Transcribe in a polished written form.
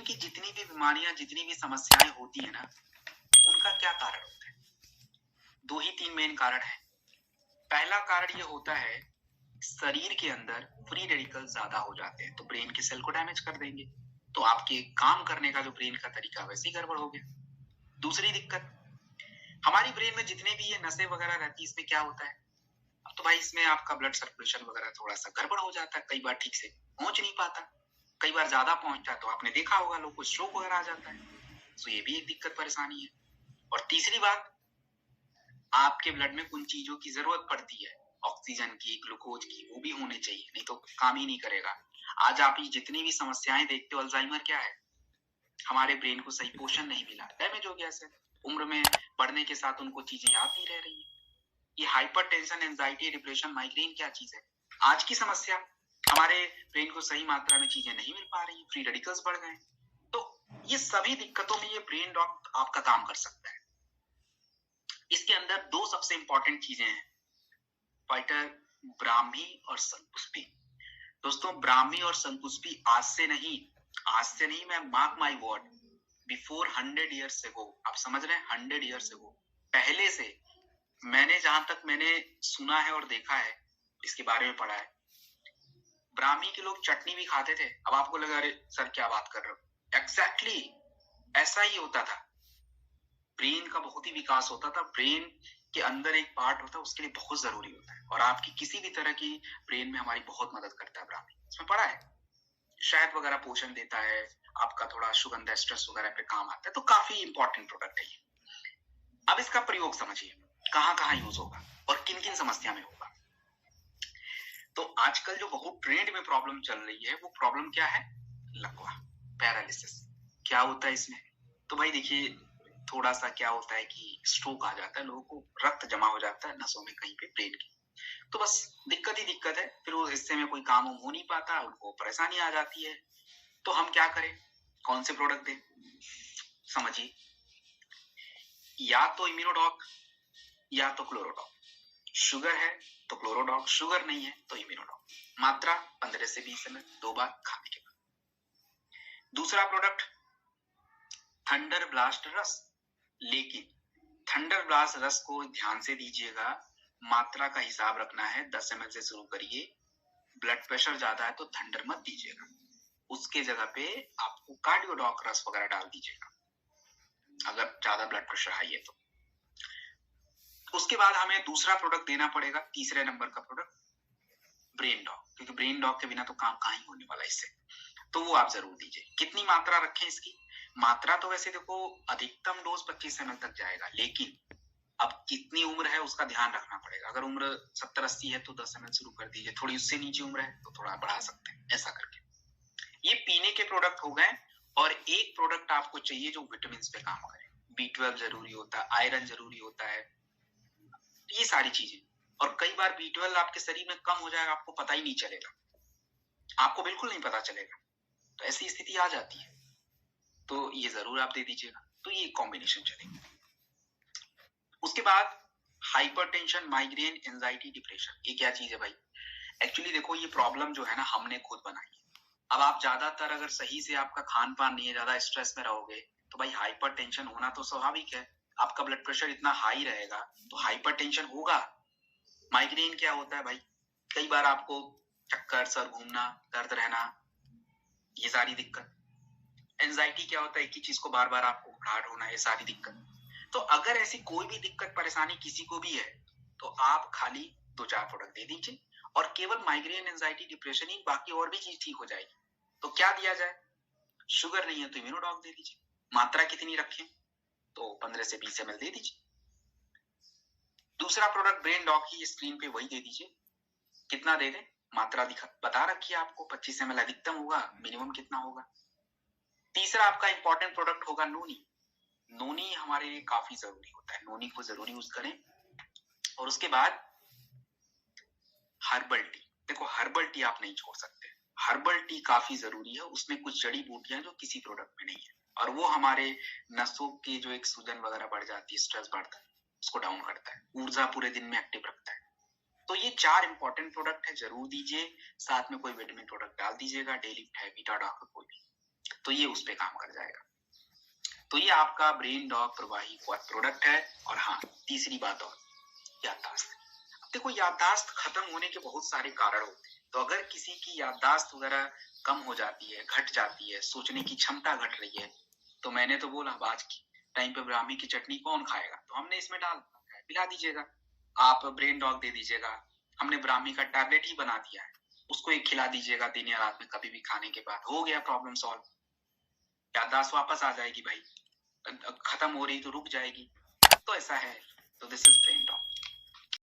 की जितनी भी बीमारियां, जितनी भी समस्याएं होती है ना, उनका क्या कारण होता है? 2 ही 3 मेन कारण है। पहला कारण ये होता है, शरीर के अंदर फ्री रेडिकल ज्यादा हो जाते हैं तो ब्रेन के सेल को डैमेज कर देंगे, तो आपके काम करने का जो ब्रेन का तरीका वैसे ही गड़बड़ हो गया। दूसरी दिक्कत, हमारी ब्रेन में जितने भी ये नसें वगैरह रहती है, इसमें क्या होता है, अब तो भाई इसमें आपका ब्लड सर्कुलेशन वगैरह थोड़ा सा गड़बड़ हो जाता है, कई बार ठीक से पहुंच नहीं पाता, कई बार ज्यादा पहुंचता है तो आपने देखा होगा लोग को स्ट्रोक वगैरह आ जाता है। तो ये भी एक दिक्कत परेशानी है। और तीसरी बात, आपके ब्लड में कुछ चीजों की जरूरत पड़ती है, ऑक्सीजन की, ग्लूकोज की, वो भी होने चाहिए, नहीं तो काम ही नहीं करेगा। आज आप ये जितनी भी समस्याएं देखते हो, अल्जाइमर क्या है, हमारे ब्रेन को सही पोषण नहीं मिला, डैमेज हो गया सर। उम्र में बढ़ने के साथ उनको चीजें याद नहीं रह रही है। ये हाइपरटेंशन, एंजाइटी, डिप्रेशन, माइग्रेन क्या चीज है? आज की समस्या, हमारे ब्रेन को सही मात्रा में चीजें नहीं मिल पा रही, फ्री रेडिकल्स बढ़ गए। तो ये सभी दिक्कतों में ये ब्रेन डॉग आपका काम कर सकता है। इसके अंदर 2 सबसे इंपॉर्टेंट चीजें हैं, फाइटर ब्राह्मी और संकुस्पी। दोस्तों, ब्राह्मी और संकुस्पी आज से नहीं, मैं mark my word, before 100 years ago, आप समझ रहे हैं, 100 ईयर्स एगो, पहले से मैंने जहां तक मैंने सुना है और देखा है, इसके बारे में पढ़ा है, ब्राह्मी के लोग चटनी भी खाते थे। अब आपको लगा अरे सर क्या बात कर रहे हो, एग्जैक्टली ऐसा ही होता था। ब्रेन का बहुत ही विकास होता था, ब्रेन के अंदर एक पार्ट होता है, उसके लिए बहुत जरूरी होता है, और आपकी किसी भी तरह की ब्रेन में हमारी बहुत मदद करता है ब्राह्मी। इसमें पढ़ा है, शहद वगैरह पोषण देता है, आपका थोड़ा सुगंध, स्ट्रेस वगैरह पे काम आता है, तो काफी इंपॉर्टेंट प्रोडक्ट है ये। अब इसका प्रयोग समझिए, कहाँ कहाँ यूज होगा और किन किन समस्या में होगा। तो आजकल जो बहुत ट्रेंड में प्रॉब्लम चल रही है, वो प्रॉब्लम क्या है? लकवा, पैरालिसिस। क्या होता है इसमें? तो भाई देखिए, थोड़ा सा क्या होता है कि स्ट्रोक आ जाता है, लोगों को रक्त जमा हो जाता है नसों में कहीं पे, ब्रेन की, तो बस दिक्कत ही दिक्कत है, फिर वो हिस्से में कोई काम हो नहीं पाता, उनको परेशानी आ जाती है। तो हम क्या करें, कौन से प्रोडक्ट दें? समझिए, या तो इम्यूनोडॉक या तो क्लोरोडॉक। शुगर है तो क्लोरोडॉक, शुगर नहीं है तो इम्यूनोडॉक। मात्रा 15 से 20 ml 2 बार खाने के बाद। दूसरा प्रोडक्ट थंडर ब्लास्ट रस, लेकिन थंडर ब्लास्ट रस को ध्यान से दीजिएगा, मात्रा का हिसाब रखना है, 10 ml से शुरू करिए। ब्लड प्रेशर ज्यादा है तो थंडर मत दीजिएगा, उसके जगह पे आपको कार्डियोडॉक रस वगैरह डाल दीजिएगा अगर ज्यादा ब्लड प्रेशर हाई है तो। उसके बाद हमें दूसरा प्रोडक्ट देना पड़ेगा, तीसरे नंबर का प्रोडक्ट, ब्रेन डॉग, क्योंकि ब्रेन डॉग के बिना तो काम कहाँ ही होने वाला इससे, तो वो आप जरूर दीजिए। कितनी मात्रा रखें इसकी? मात्रा तो वैसे देखो अधिकतम डोज 25 ml तक जाएगा, लेकिन अब कितनी उम्र है उसका ध्यान रखना पड़ेगा। अगर उम्र 70-80 है तो 10 ml शुरू कर दीजिए, थोड़ी उससे नीचे उम्र है तो थोड़ा बढ़ा सकते हैं, ऐसा करके। ये पीने के प्रोडक्ट हो गए, और एक प्रोडक्ट आपको चाहिए जो विटामिन पे काम करे। B12 जरूरी होता है, आयरन जरूरी होता है, ये सारी चीजें। और कई बार B12 आपके शरीर में कम हो जाएगा, आपको पता ही नहीं चलेगा, आपको बिल्कुल नहीं पता चलेगा, तो ऐसी स्थिति आ जाती है, तो ये जरूर आप दे दीजिएगा। तो ये कॉम्बिनेशन चलेगा। उसके बाद हाइपरटेंशन, माइग्रेन, एंजाइटी, डिप्रेशन, ये क्या चीज है भाई? एक्चुअली देखो, ये प्रॉब्लम जो है ना, हमने खुद बनाई है। अब आप ज्यादातर अगर सही से आपका खान पान नहीं है, ज्यादा स्ट्रेस में रहोगे, तो भाई हाइपरटेंशन होना तो स्वाभाविक है। आपका ब्लड प्रेशर इतना हाई रहेगा तो हाइपरटेंशन होगा। माइग्रेन क्या होता है भाई? कई बार आपको चक्कर, सर घूमना, दर्द रहना, ये सारी दिक्कत। एंजाइटी क्या होता है? एक ही चीज को बार बार आपको घबराहट होना, ये सारी दिक्कत। तो अगर ऐसी कोई भी दिक्कत परेशानी किसी को भी है, तो आप खाली 2-4 प्रोडक्ट दे दीजिए, और केवल माइग्रेन, एंजाइटी, डिप्रेशन ही, बाकी और भी चीज ठीक हो जाएगी। तो क्या दिया जाए? शुगर नहीं है तो इम्यूनोडॉक दे दीजिए। मात्रा कितनी रखें? तो 15 से 20 ml दे दीजिए। दूसरा प्रोडक्ट ब्रेन डॉग ही, स्क्रीन पे वही दे दीजिए। कितना दे दें? मात्रा बता रखी है आपको, 25 ml अधिकतम होगा, मिनिमम कितना होगा। तीसरा आपका इंपॉर्टेंट प्रोडक्ट होगा नोनी। नोनी हमारे लिए काफी जरूरी होता है, नोनी को जरूर यूज करें। और उसके बाद हर्बल टी। देखो, हर्बल टी आप नहीं छोड़ सकते, हर्बल टी काफी जरूरी है, उसमें कुछ जड़ी बूटियां जो किसी प्रोडक्ट में नहीं है, और वो हमारे नसों की जो एक सूजन वगैरह बढ़ जाती है, स्ट्रेस बढ़ता है, उसको डाउन करता है, ऊर्जा पूरे दिन में एक्टिव रखता है। तो ये 4 इंपॉर्टेंट प्रोडक्ट है, जरूर दीजिए। साथ में कोई विटामिन प्रोडक्ट डाल दीजिएगा, डेली है बीटा डॉक कोई भी। तो ये उस पे काम कर जाएगा। तो ये आपका ब्रेन डॉग प्रवाही प्रोडक्ट है। और हाँ, तीसरी बात और याददाश्त। अब देखो, याददाश्त खत्म होने के बहुत सारे कारण होते हैं। तो अगर किसी की याददाश्त वगैरह कम हो जाती है, घट जाती है, सोचने की क्षमता घट रही है, तो मैंने तो बोला आज की टाइम पे ब्राह्मी की चटनी कौन खाएगा, तो हमने इसमें डाल पिला दीजिएगा, आप ब्रेन डॉग दे दीजिएगा। हमने ब्राह्मी का टैबलेट ही बना दिया है, उसको एक खिला दीजिएगा दिन या रात में कभी भी खाने के बाद, हो गया प्रॉब्लम सॉल्व। याददाश्त वापस आ जाएगी भाई, खत्म हो रही तो रुक जाएगी। तो ऐसा है। तो दिस इज ब्रेन डॉग।